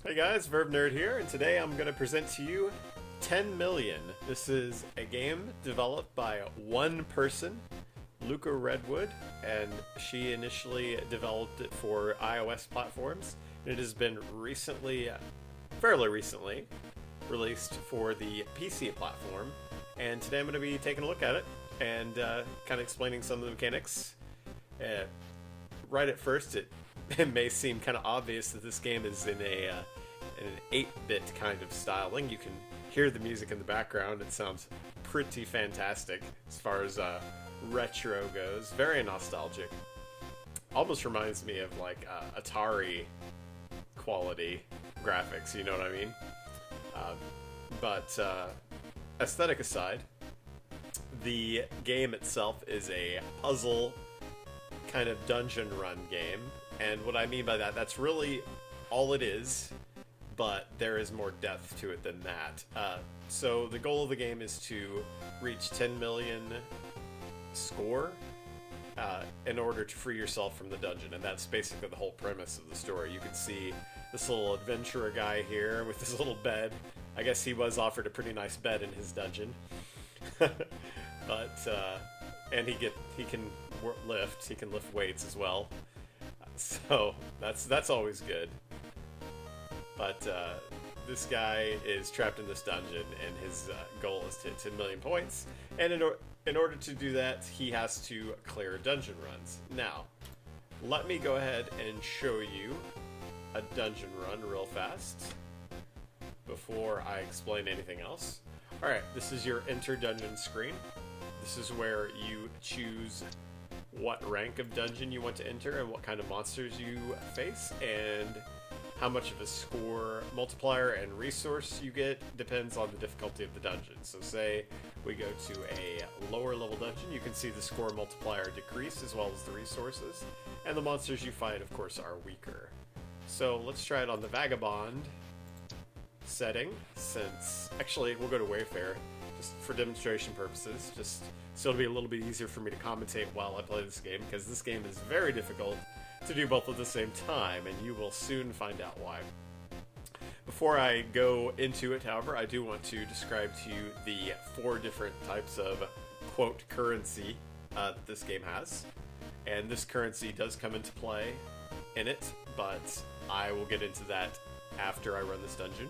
Hey guys, TheVerveNerd here, and today I'm going to present to you 10 Million. This is a game developed by one person, Luca Redwood, and she initially developed it for iOS platforms. It has been fairly recently, released for the PC platform, and today I'm going to be taking a look at it and kind of explaining some of the mechanics. Right at first, it may seem kind of obvious that this game is in an 8-bit kind of styling. You can hear the music in the background. It sounds pretty fantastic as far as retro goes. Very nostalgic. Almost reminds me of like Atari quality graphics, you know what I mean? But aesthetic aside, the game itself is a puzzle kind of dungeon run game. And what I mean by that, that's really all it is, but there is more depth to it than that. So the goal of the game is to reach 10 million score in order to free yourself from the dungeon, and that's basically the whole premise of the story. You can see this little adventurer guy here with this little bed. I guess he was offered a pretty nice bed in his dungeon. And he can lift. He can lift weights as well. So that's always good. But this guy is trapped in this dungeon, and his goal is to hit 10 million points. And in order to do that, he has to clear dungeon runs. Now, let me go ahead and show you a dungeon run real fast before I explain anything else. Alright, this is your enter dungeon screen. This is where you choose what rank of dungeon you want to enter and what kind of monsters you face, and how much of a score multiplier and resource you get depends on the difficulty of the dungeon. So say we go to a lower level dungeon, you can see the score multiplier decrease as well as the resources, and the monsters you fight, of course, are weaker. So let's try it on the Vagabond setting, since actually we'll go to Wayfarer just for demonstration purposes, just so it'll be a little bit easier for me to commentate while I play this game, because this game is very difficult to do both at the same time, and you will soon find out why. Before I go into it, however, I do want to describe to you the 4 different types of, quote, currency that this game has. And this currency does come into play in it, but I will get into that after I run this dungeon.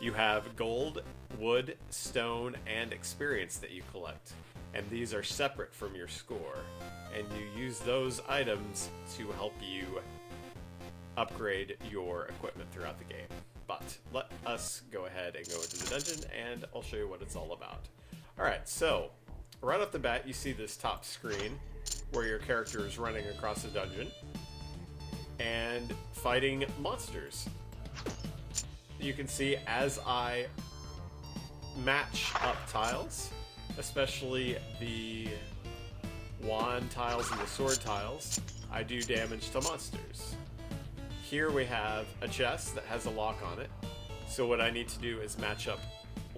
You have gold, wood, stone, and experience that you collect, and these are separate from your score, and you use those items to help you upgrade your equipment throughout the game. But let us go ahead and go into the dungeon, and I'll show you what it's all about. Alright, so right off the bat you see this top screen where your character is running across the dungeon and fighting monsters. You can see as I match up tiles, especially the wand tiles and the sword tiles, I do damage to monsters. Here we have a chest that has a lock on it, so what I need to do is match up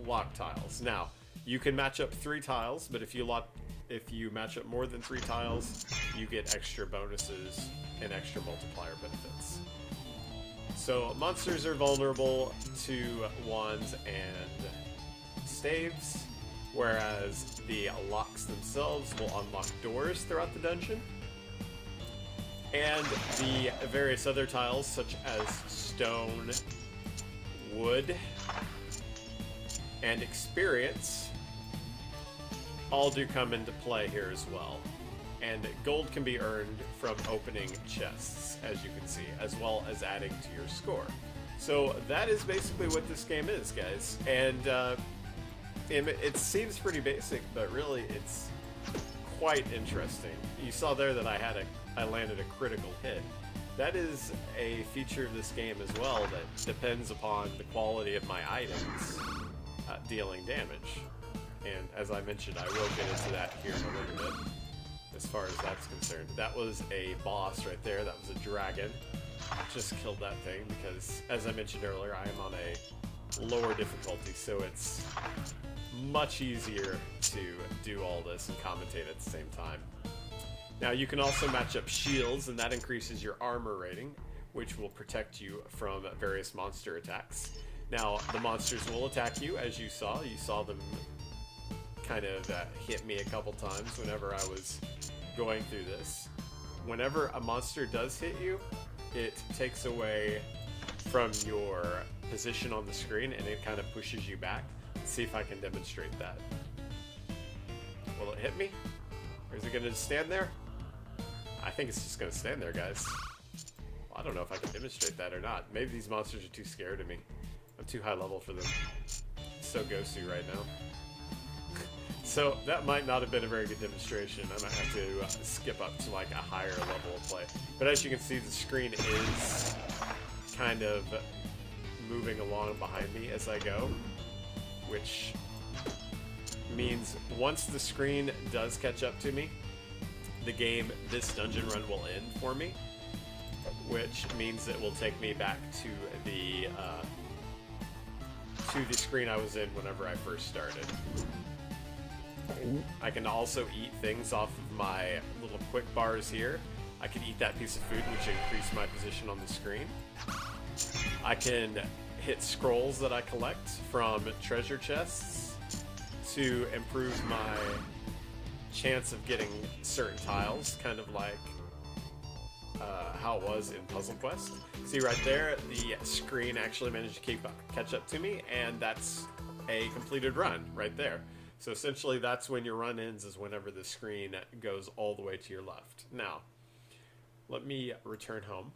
lock tiles. Now, you can match up 3 tiles, but if you match up more than 3 tiles, you get extra bonuses and extra multiplier benefits. So monsters are vulnerable to wands and staves, whereas the locks themselves will unlock doors throughout the dungeon. And the various other tiles, such as stone, wood, and experience, all do come into play here as well. And gold can be earned from opening chests, as you can see, as well as adding to your score. So that is basically what this game is, guys. And it seems pretty basic, but really it's quite interesting. You saw there that I landed a critical hit. That is a feature of this game as well that depends upon the quality of my items dealing damage. And as I mentioned, I will get into that here in a little bit. As far as that's concerned, that was a boss right there. That was a dragon. Just killed that thing because, as I mentioned earlier, I am on a lower difficulty, so it's much easier to do all this and commentate at the same time. Now, you can also match up shields, and that increases your armor rating, which will protect you from various monster attacks. Now, the monsters will attack you, as you saw. You saw them kind of hit me a couple times whenever I was going through this. Whenever a monster does hit you, it takes away from your position on the screen and it kind of pushes you back. Let's see if I can demonstrate that. Will it hit me? Or is it going to just stand there? I think it's just going to stand there, guys. Well, I don't know if I can demonstrate that or not. Maybe these monsters are too scared of me. I'm too high level for them. So ghosty right now. So that might not have been a very good demonstration. I might have to skip up to like a higher level of play. But as you can see, the screen is kind of moving along behind me as I go, which means once the screen does catch up to me, the game, this dungeon run will end for me, which means it will take me back to the screen I was in whenever I first started. I can also eat things off of my little quick bars here. I can eat that piece of food, which increases my position on the screen. I can hit scrolls that I collect from treasure chests to improve my chance of getting certain tiles, kind of like how it was in Puzzle Quest. See right there, the screen actually managed to catch up to me, and that's a completed run right there. So essentially that's when your run ends, is whenever the screen goes all the way to your left. Now, let me return home.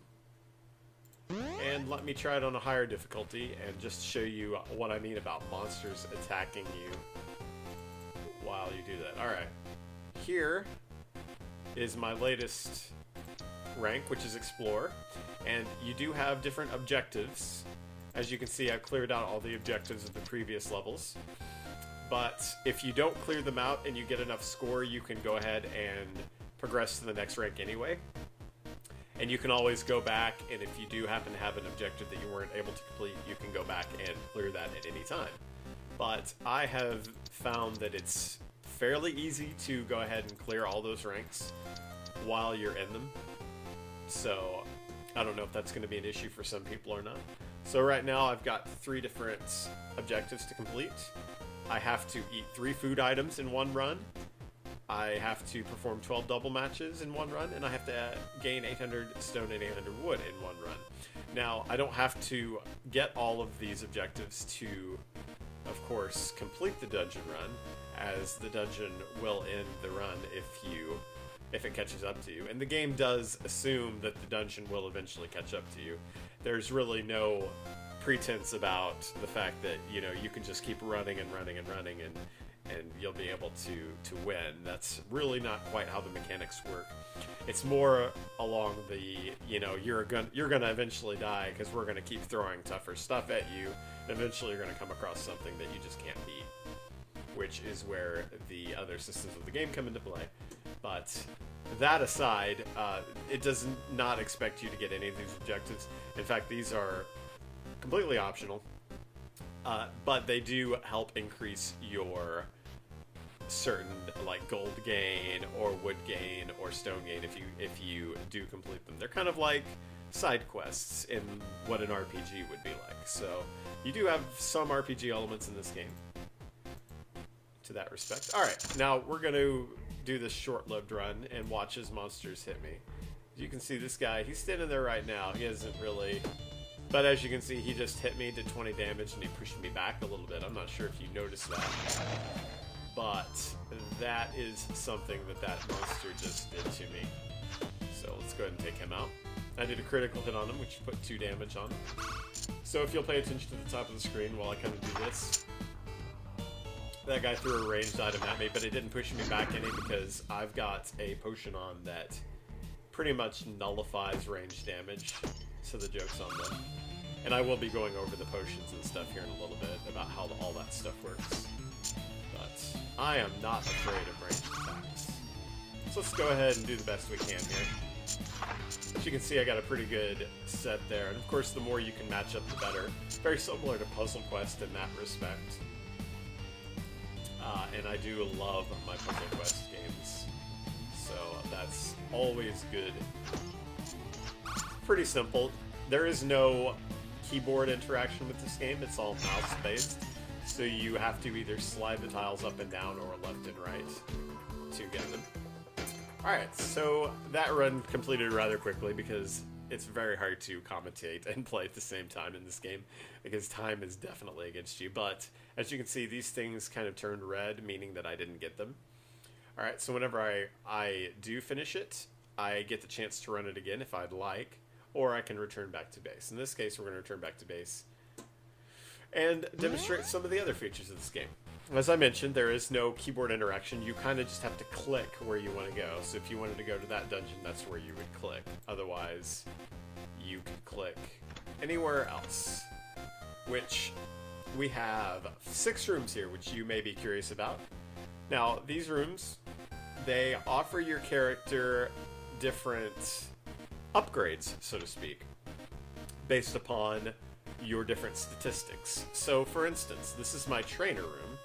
And let me try it on a higher difficulty and just show you what I mean about monsters attacking you while you do that. Alright, here is my latest rank, which is Explorer. And you do have different objectives. As you can see, I've cleared out all the objectives of the previous levels. But if you don't clear them out and you get enough score, you can go ahead and progress to the next rank anyway. And you can always go back, and if you do happen to have an objective that you weren't able to complete, you can go back and clear that at any time. But I have found that it's fairly easy to go ahead and clear all those ranks while you're in them. So I don't know if that's going to be an issue for some people or not. So right now I've got 3 different objectives to complete. I have to eat 3 food items in one run. I have to perform 12 double matches in one run, and I have to gain 800 stone and 800 wood in one run. Now, I don't have to get all of these objectives to, of course, complete the dungeon run, as the dungeon will end the run if it catches up to you. And the game does assume that the dungeon will eventually catch up to you. There's really no pretense about the fact that, you know, you can just keep running and running and running and you'll be able to win. That's really not quite how the mechanics work. It's more along the, you know, you're gonna eventually die because we're gonna keep throwing tougher stuff at you, and eventually you're gonna come across something that you just can't beat, which is where the other systems of the game come into play. But that aside, it does not expect you to get any of these objectives. In fact, these are completely optional, but they do help increase your certain, like, gold gain or wood gain or stone gain if you do complete them. They're kind of like side quests in what an RPG would be like. So you do have some RPG elements in this game to that respect. Alright, now we're going to do this short-lived run and watch as monsters hit me. You can see this guy, he's standing there right now. He isn't really... But as you can see, he just hit me, did 20 damage, and he pushed me back a little bit. I'm not sure if you noticed that. But that is something that monster just did to me. So let's go ahead and take him out. I did a critical hit on him, which put 2 damage on him. So if you'll pay attention to the top of the screen while I kind of do this. That guy threw a ranged item at me, but it didn't push me back any because I've got a potion on that pretty much nullifies ranged damage. So the joke's on them. And I will be going over the potions and stuff here in a little bit about how all that stuff works. But I am not afraid of ranged attacks. So let's go ahead and do the best we can here. As you can see, I got a pretty good set there. And of course, the more you can match up, the better. Very similar to Puzzle Quest in that respect. And I do love my Puzzle Quest games. So that's always good. Pretty simple. There is no keyboard interaction with this game. It's all mouse based. So you have to either slide the tiles up and down or left and right to get them. Alright, so that run completed rather quickly because it's very hard to commentate and play at the same time in this game because time is definitely against you. But as you can see, these things kind of turned red, meaning that I didn't get them. Alright, so whenever I do finish it, I get the chance to run it again if I'd like, or I can return back to base. In this case, we're going to return back to base and demonstrate some of the other features of this game. As I mentioned, there is no keyboard interaction. You kind of just have to click where you want to go. So if you wanted to go to that dungeon, that's where you would click. Otherwise, you could click anywhere else. Which we have 6 rooms here, which you may be curious about. Now, these rooms, they offer your character different upgrades, so to speak, based upon your different statistics. So, for instance, this is my trainer room,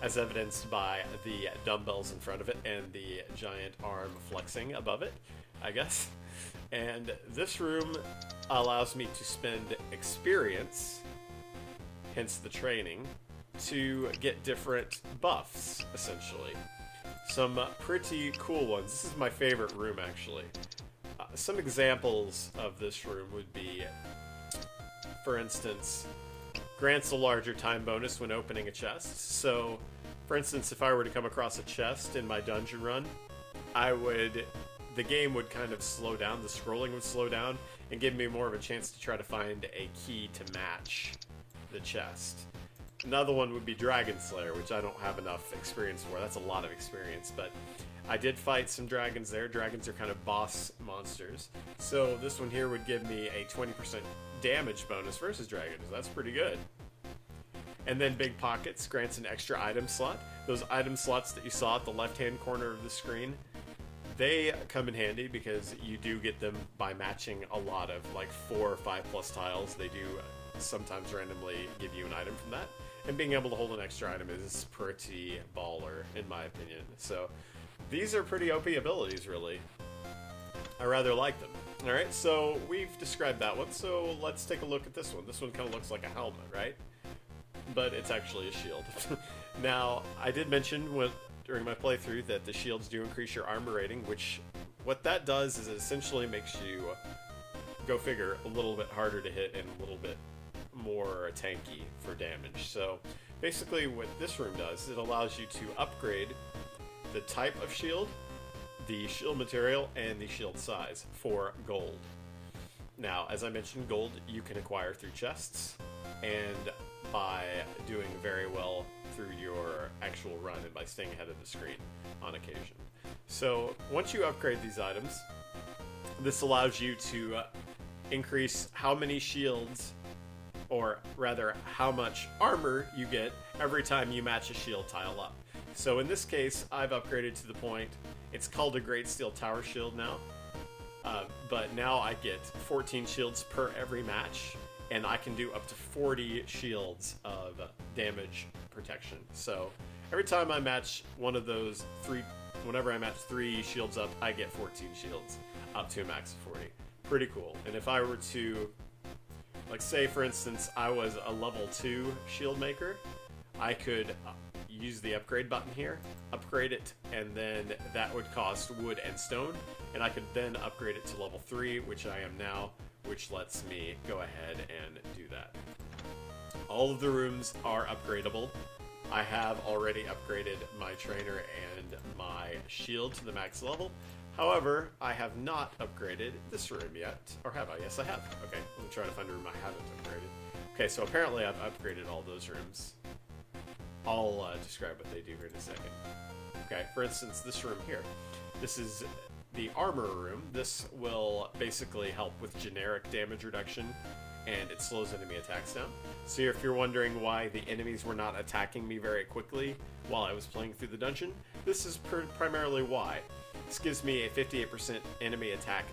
as evidenced by the dumbbells in front of it and the giant arm flexing above it, I guess. And this room allows me to spend experience, hence the training, to get different buffs, essentially. Some pretty cool ones. This is my favorite room, actually. Some examples of this room would be, for instance, grants a larger time bonus when opening a chest. So, for instance, if I were to come across a chest in my dungeon run, the game would kind of slow down, the scrolling would slow down, and give me more of a chance to try to find a key to match the chest. Another one would be Dragon Slayer, which I don't have enough experience for. That's a lot of experience, but I did fight some dragons there. Dragons are kind of boss monsters. So this one here would give me a 20% damage bonus versus dragons. That's pretty good. And then Big Pockets grants an extra item slot. Those item slots that you saw at the left-hand corner of the screen, they come in handy because you do get them by matching a lot of like 4 or 5 plus tiles. They do sometimes randomly give you an item from that. And being able to hold an extra item is pretty baller, in my opinion. So these are pretty OP abilities, really. I rather like them. Alright, so we've described that one, so let's take a look at this one. This one kind of looks like a helmet, right? But it's actually a shield. Now, I did mention during my playthrough that the shields do increase your armor rating, which what that does is it essentially makes you, go figure, a little bit harder to hit and a little bit more tanky for damage. So basically what this room does is it allows you to upgrade the type of shield, the shield material, and the shield size for gold. Now, as I mentioned, gold you can acquire through chests and by doing very well through your actual run and by staying ahead of the screen on occasion. So once you upgrade these items, this allows you to increase how many shields, or rather how much armor you get every time you match a shield tile up. So in this case, I've upgraded to the point, it's called a Great Steel Tower Shield now, but now I get 14 shields per every match, and I can do up to 40 shields of damage protection. So every time I match one of those whenever I match 3 shields up, I get 14 shields, up to a max of 40. Pretty cool. And if I were to, like, say for instance I was a level 2 shield maker, I could use the upgrade button here, upgrade it, and then that would cost wood and stone, and I could then upgrade it to level 3, which I am now, which lets me go ahead and do that. All of the rooms are upgradable. I have already upgraded my trainer and my shield to the max level. However, I have not upgraded this room yet. Or have I? Yes, I have. Okay, let me try to find a room I haven't upgraded. Okay, so apparently I've upgraded all those rooms. I'll describe what they do here in a second. Okay, for instance, this room here. This is the armor room. This will basically help with generic damage reduction, and it slows enemy attacks down. So if you're wondering why the enemies were not attacking me very quickly while I was playing through the dungeon, this is primarily why. This gives me a 58% enemy attack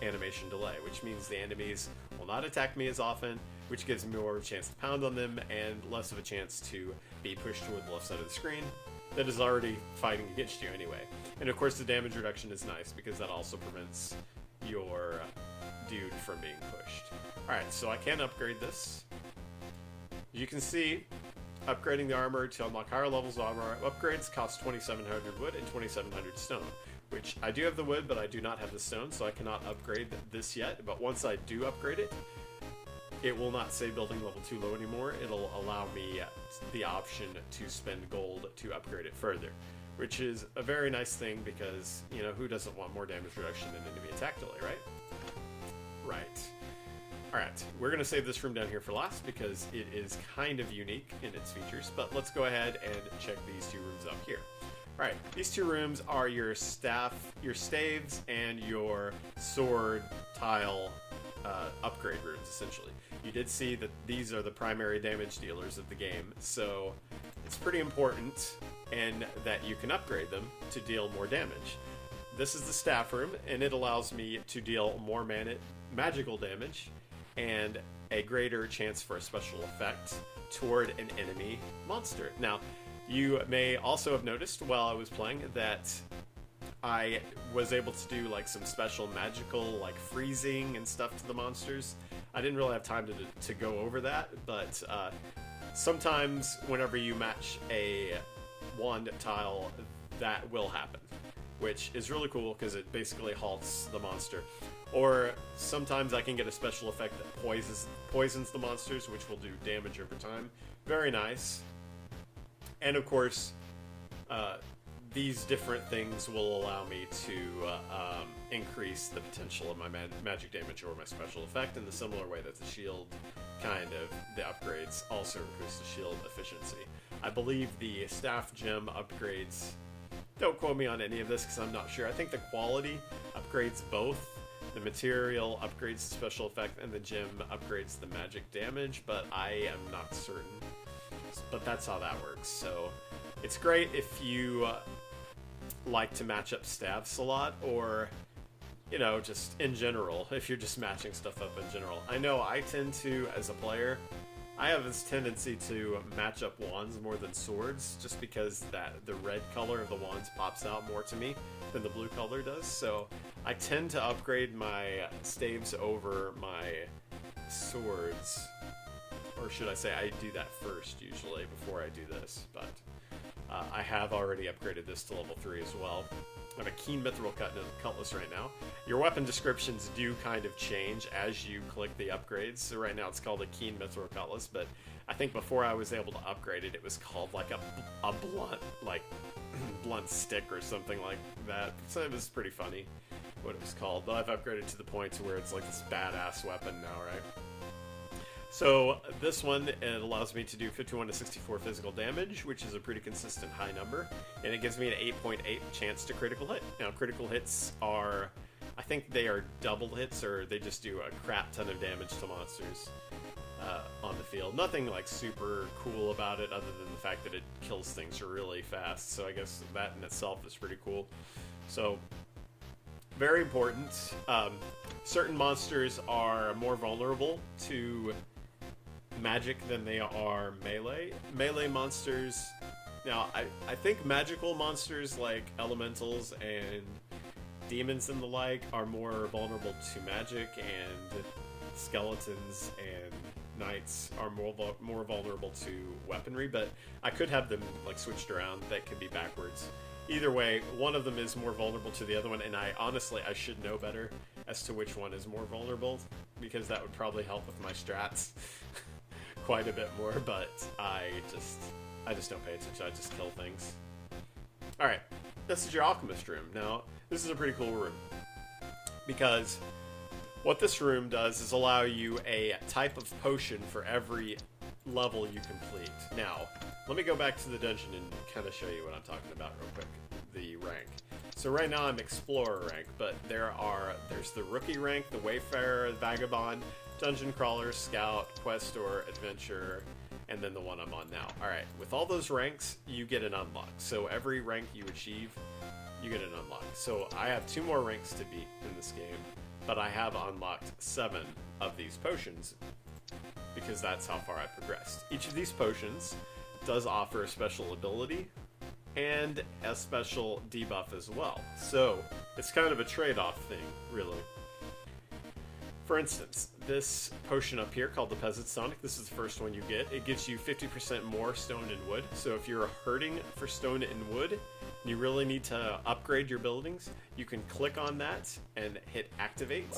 animation delay, which means the enemies will not attack me as often, which gives me more of a chance to pound on them and less of a chance to be pushed toward the left side of the screen that is already fighting against you anyway. And of course the damage reduction is nice because that also prevents your dude from being pushed. Alright, so I can upgrade this. You can see, upgrading the armor to unlock higher levels of armor upgrades costs 2,700 wood and 2,700 stone. Which, I do have the wood, but I do not have the stone, so I cannot upgrade this yet. But once I do upgrade it, it will not say building level 2 low anymore. It'll allow me the option to spend gold to upgrade it further. Which is a very nice thing because, you know, who doesn't want more damage reduction in enemy attack delay, right? Right. Alright, we're going to save this room down here for last because it is kind of unique in its features. But let's go ahead and check these two rooms up here. Alright, these two rooms are your staves, and your sword tile upgrade rooms, essentially. You did see that these are the primary damage dealers of the game, so it's pretty important and that you can upgrade them to deal more damage. This is the staff room, and it allows me to deal more magical damage and a greater chance for a special effect toward an enemy monster. Now, you may also have noticed while I was playing that I was able to do like some special magical like freezing and stuff to the monsters. I didn't really have time to go over that, but sometimes whenever you match a wand tile, that will happen, which is really cool because it basically halts the monster. Or sometimes I can get a special effect that poisons the monsters, which will do damage over time. Very nice. And of course, these different things will allow me to increase the potential of my magic damage or my special effect in the similar way that the shield the upgrades also increase the shield efficiency. I believe the staff gem upgrades, don't quote me on any of this because I'm not sure. I think the quality upgrades both. The material upgrades the special effect and the gem upgrades the magic damage, but I am not certain. But that's how that works. So it's great if you like to match up staffs a lot, or, you know, just in general, if you're just matching stuff up in general. I know I tend to, as a player, I have this tendency to match up wands more than swords, just because the red color of the wands pops out more to me than the blue color does. So I tend to upgrade my staves over my swords. Or should I say, I do that first, usually, before I do this, but I have already upgraded this to level 3 as well. I have a keen mithril cutlass right now. Your weapon descriptions do kind of change as you click the upgrades. So right now it's called a keen mithril cutlass, but I think before I was able to upgrade it, it was called like a blunt, like blunt stick or something like that. So it was pretty funny what it was called, but I've upgraded to the point to where it's like this badass weapon now, right? So this one, it allows me to do 51 to 64 physical damage, which is a pretty consistent high number, and it gives me an 8.8 chance to critical hit. Now, critical hits are, I think they are double hits, or they just do a crap ton of damage to monsters on the field. Nothing like super cool about it, other than the fact that it kills things really fast. So I guess that in itself is pretty cool. So very important. Certain monsters are more vulnerable to magic than they are melee. Melee monsters, now I think magical monsters like elementals and demons and the like are more vulnerable to magic, and skeletons and knights are more vulnerable to weaponry, but I could have them like switched around. That could be backwards. Either way, one of them is more vulnerable to the other one, and I should know better as to which one is more vulnerable, because that would probably help with my strats quite a bit more, but I just don't pay attention. I just kill things. Alright, this is your alchemist room. Now, this is a pretty cool room, because what this room does is allow you a type of potion for every level you complete. Now, let me go back to the dungeon and kind of show you what I'm talking about real quick. The rank. So right now I'm Explorer rank, but there's the Rookie rank, the Wayfarer, the Vagabond, Dungeon Crawler, Scout, Questor, Adventurer, and then the one I'm on now. Alright, with all those ranks, you get an unlock. So every rank you achieve, you get an unlock. So I have 2 more ranks to beat in this game, but I have unlocked 7 of these potions, because that's how far I've progressed. Each of these potions does offer a special ability and a special debuff as well. So it's kind of a trade-off thing, really. For instance, this potion up here called the Peasant's Tonic, this is the first one you get. It gives you 50% more stone and wood. So if you're hurting for stone and wood, and you really need to upgrade your buildings, you can click on that and hit activate.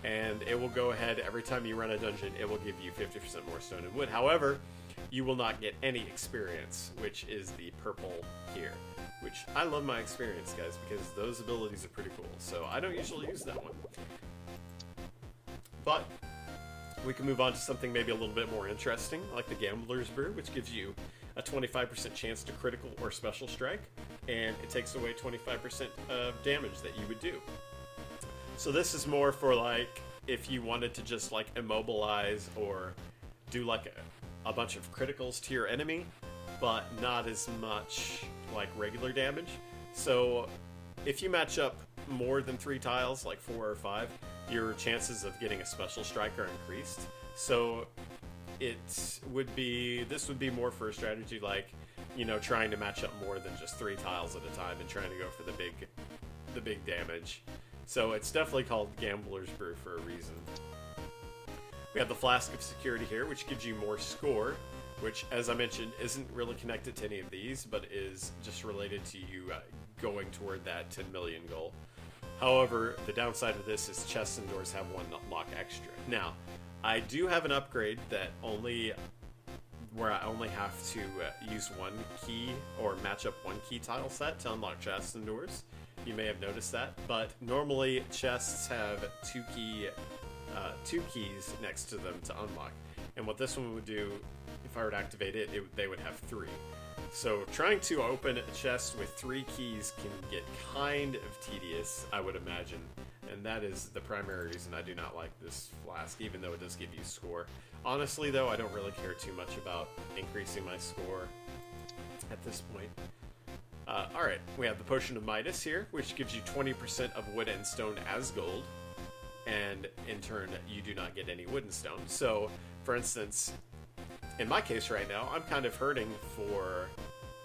And it will go ahead, every time you run a dungeon, it will give you 50% more stone and wood. However, you will not get any experience, which is the purple here. Which, I love my experience, guys, because those abilities are pretty cool. So I don't usually use that one. But we can move on to something maybe a little bit more interesting, like the Gambler's Brew, which gives you a 25% chance to critical or special strike, and it takes away 25% of damage that you would do. So this is more for like if you wanted to just like immobilize or do like a bunch of criticals to your enemy, but not as much like regular damage. So if you match up more than 3 tiles, like 4 or 5, your chances of getting a special strike are increased. So this would be more for a strategy like, you know, trying to match up more than just 3 tiles at a time and trying to go for the big damage. So it's definitely called Gambler's Brew for a reason. We have the Flask of Security here, which gives you more score, which, as I mentioned, isn't really connected to any of these, but is just related to you going toward that 10 million goal. However, the downside of this is chests and doors have 1 lock extra. Now, I do have an upgrade that where I only have to use 1 key or match up 1 key tile set to unlock chests and doors. You may have noticed that, but normally chests have 2 keys next to them to unlock. And what this one would do, if I were to activate it, they would have 3. So trying to open a chest with 3 keys can get kind of tedious, I would imagine. And that is the primary reason I do not like this flask, even though it does give you score. Honestly, though, I don't really care too much about increasing my score at this point. Alright, we have the Potion of Midas here, which gives you 20% of wood and stone as gold. And in turn, you do not get any wood and stone. So, for instance, in my case right now, I'm kind of hurting for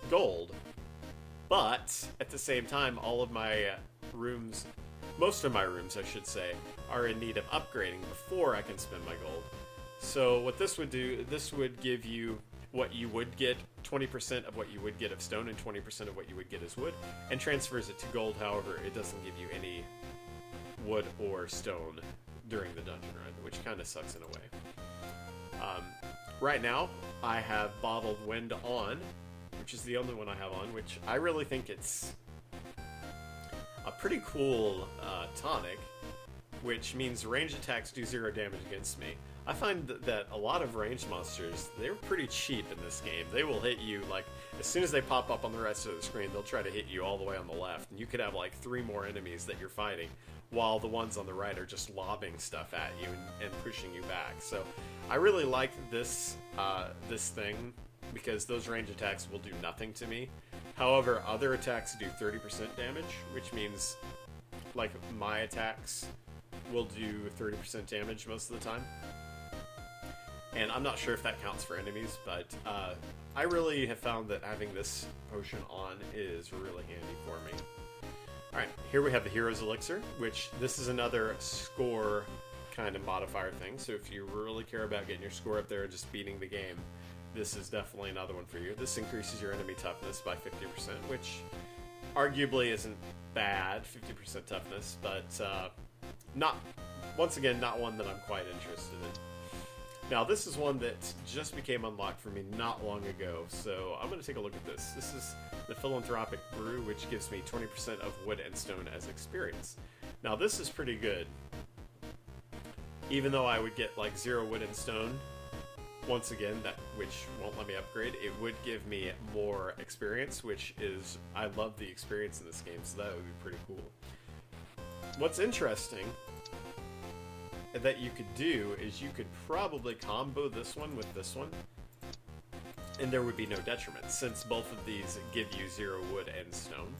gold. But, at the same time, all of my rooms, most of my rooms, I should say, are in need of upgrading before I can spend my gold. So what this would do, this would give you what you would get, 20% of what you would get of stone and 20% of what you would get as wood, and transfers it to gold. However, it doesn't give you any wood or stone during the dungeon run, which kind of sucks in a way. Right now, I have Bottled Wind on, which is the only one I have on, which I really think it's a pretty cool tonic, which means range attacks do 0 damage against me. I find that a lot of ranged monsters, they're pretty cheap in this game. They will hit you, like, as soon as they pop up on the rest of the screen, they'll try to hit you all the way on the left. And you could have, like, 3 more enemies that you're fighting, while the ones on the right are just lobbing stuff at you and pushing you back. So I really like this, this thing, because those range attacks will do nothing to me. However, other attacks do 30% damage, which means, like, my attacks will do 30% damage most of the time. And I'm not sure if that counts for enemies, but I really have found that having this potion on is really handy for me. Alright, here we have the Hero's Elixir, which this is another score kind of modifier thing. So if you really care about getting your score up there and just beating the game, this is definitely another one for you. This increases your enemy toughness by 50%, which arguably isn't bad, 50% toughness, but once again, not one that I'm quite interested in. Now, this is one that just became unlocked for me not long ago, so I'm going to take a look at this. This is the Philanthropic Brew, which gives me 20% of wood and stone as experience. Now, this is pretty good. Even though I would get like 0 wood and stone, once again, which won't let me upgrade, it would give me more experience, which is, I love the experience in this game, so that would be pretty cool. What's interesting that you could do is you could probably combo this one with this one, and there would be no detriment, since both of these give you 0 wood and stone.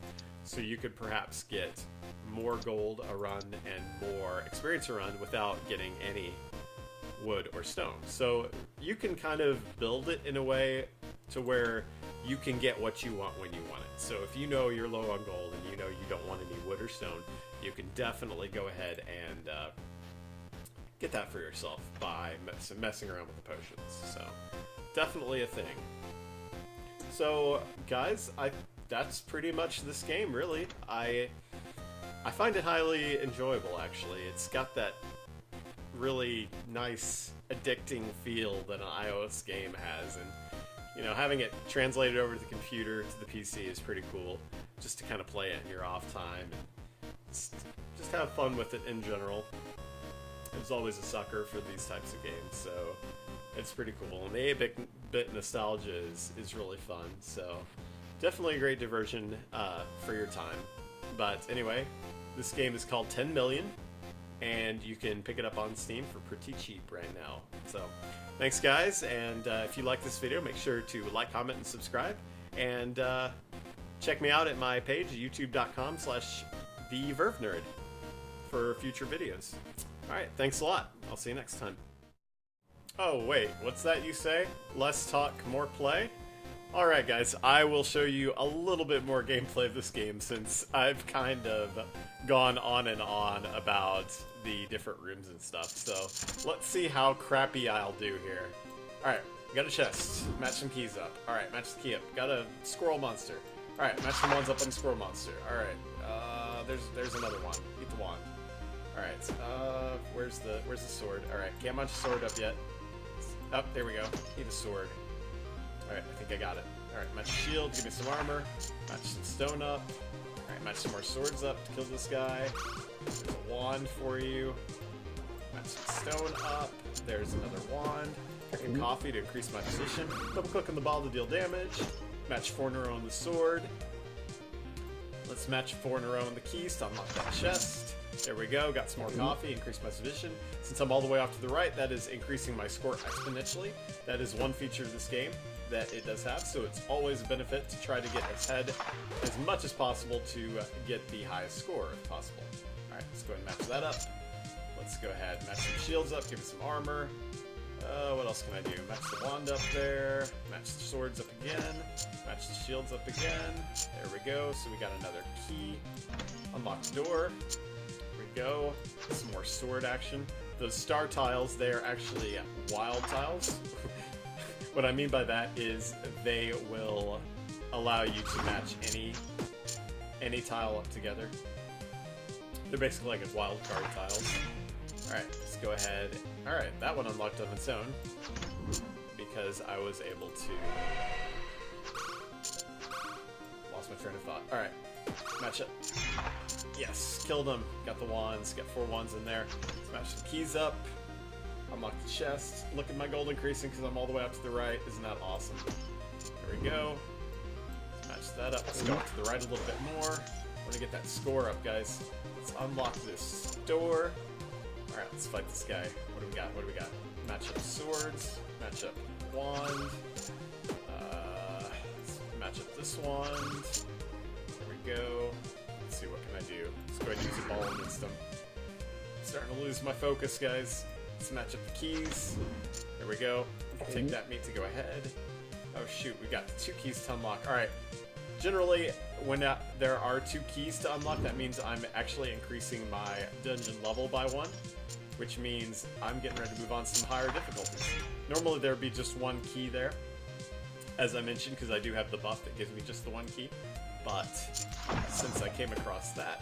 So you could perhaps get more gold a run and more experience a run without getting any wood or stone. So you can kind of build it in a way to where you can get what you want when you want it. So if you know you're low on gold and you know you don't want any wood or stone, you can definitely go ahead and get that for yourself by messing around with the potions. So definitely a thing. So guys, that's pretty much this game, really. I find it highly enjoyable, actually. It's got that really nice, addicting feel that an iOS game has, and you know, having it translated over to the computer, to the PC is pretty cool, just to kind of play it in your off time and just have fun with it in general. I was always a sucker for these types of games, so it's pretty cool. And the 8-bit nostalgia is really fun, so definitely a great diversion for your time. But anyway, this game is called 10 Million, and you can pick it up on Steam for pretty cheap right now. So thanks, guys, and if you like this video, make sure to like, comment, and subscribe. And check me out at my page, youtube.com/TheVerveNerd, for future videos. Alright, thanks a lot. I'll see you next time. Oh, wait, what's that you say? Less talk, more play? Alright, guys, I will show you a little bit more gameplay of this game, since I've kind of gone on and on about the different rooms and stuff. So let's see how crappy I'll do here. Alright, got a chest. Match some keys up. Alright, match the key up. Got a squirrel monster. Alright, match the wands up on the squirrel monster. Alright, there's another one. Eat the wand. Alright, where's the sword? Alright, can't match the sword up yet. Oh, there we go. Need a sword. Alright, I think I got it. Alright, match the shield, give me some armor. Match some stone up. Alright, match some more swords up to kill this guy. There's a wand for you. Match some stone up. There's another wand. Drinking coffee to increase my position. Double click on the ball to deal damage. Match 4 in a row on the sword. Let's match 4 in a row on the keys to unlock that chest. There we go, got some more coffee, increase my position. Since I'm all the way off to the right, that is increasing my score exponentially. That is one feature of this game that it does have, so it's always a benefit to try to get ahead as much as possible to get the highest score if possible. Alright, let's go ahead and match that up. Let's go ahead and match some shields up, give me some armor. What else can I do? Match the wand up there, match the swords up again, match the shields up again. There we go, so we got another key. Unlock the door. Go. Some more sword action. Those star tiles, they're actually wild tiles. What I mean by that is they will allow you to match any tile up together. They're basically like as wild card tiles. Alright, let's go ahead. Alright, that one unlocked on its own because I was able to... Lost my train of thought. Alright, match it. Yes, killed him. Got the wands. Got 4 wands in there. Let's match the keys up. Unlock the chest. Look at my gold increasing because I'm all the way up to the right. Isn't that awesome? There we go. Let's match that up. Let's go up to the right a little bit more. I want to get that score up, guys. Let's unlock this door. Alright, let's fight this guy. What do we got? What do we got? Match up swords. Match up wand. Let's match up this wand. There we go. Let's see, what can I do? Let's go ahead and use a ball against them. I'm starting to lose my focus, guys. Let's match up the keys. There we go. Take that meat to go ahead. Oh shoot, we got 2 keys to unlock. Alright. Generally, when there are 2 keys to unlock, that means I'm actually increasing my dungeon level by 1, which means I'm getting ready to move on to some higher difficulties. Normally there would be just 1 key there, as I mentioned, because I do have the buff that gives me just the 1 key. But since I came across that,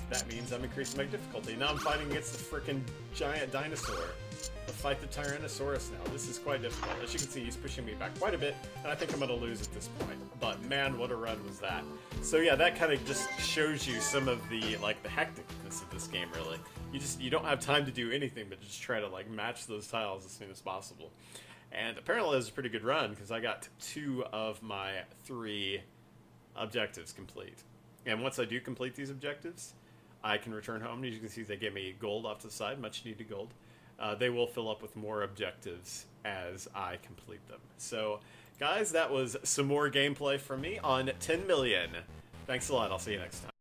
that means I'm increasing my difficulty. Now I'm fighting against the frickin' giant dinosaur. Let's fight the Tyrannosaurus now. This is quite difficult. As you can see, he's pushing me back quite a bit, and I think I'm going to lose at this point. But man, what a run was that. So yeah, that kind of just shows you some of the, like, the hecticness of this game, really. You don't have time to do anything but just try to, like, match those tiles as soon as possible. And apparently it was a pretty good run, because I got 2 of my 3 objectives complete. And once I do complete these objectives, I can return home. As you can see, they gave me gold off to the side, much needed gold. They will fill up with more objectives as I complete them. So, guys, that was some more gameplay from me on 10 Million. Thanks a lot. I'll see you next time.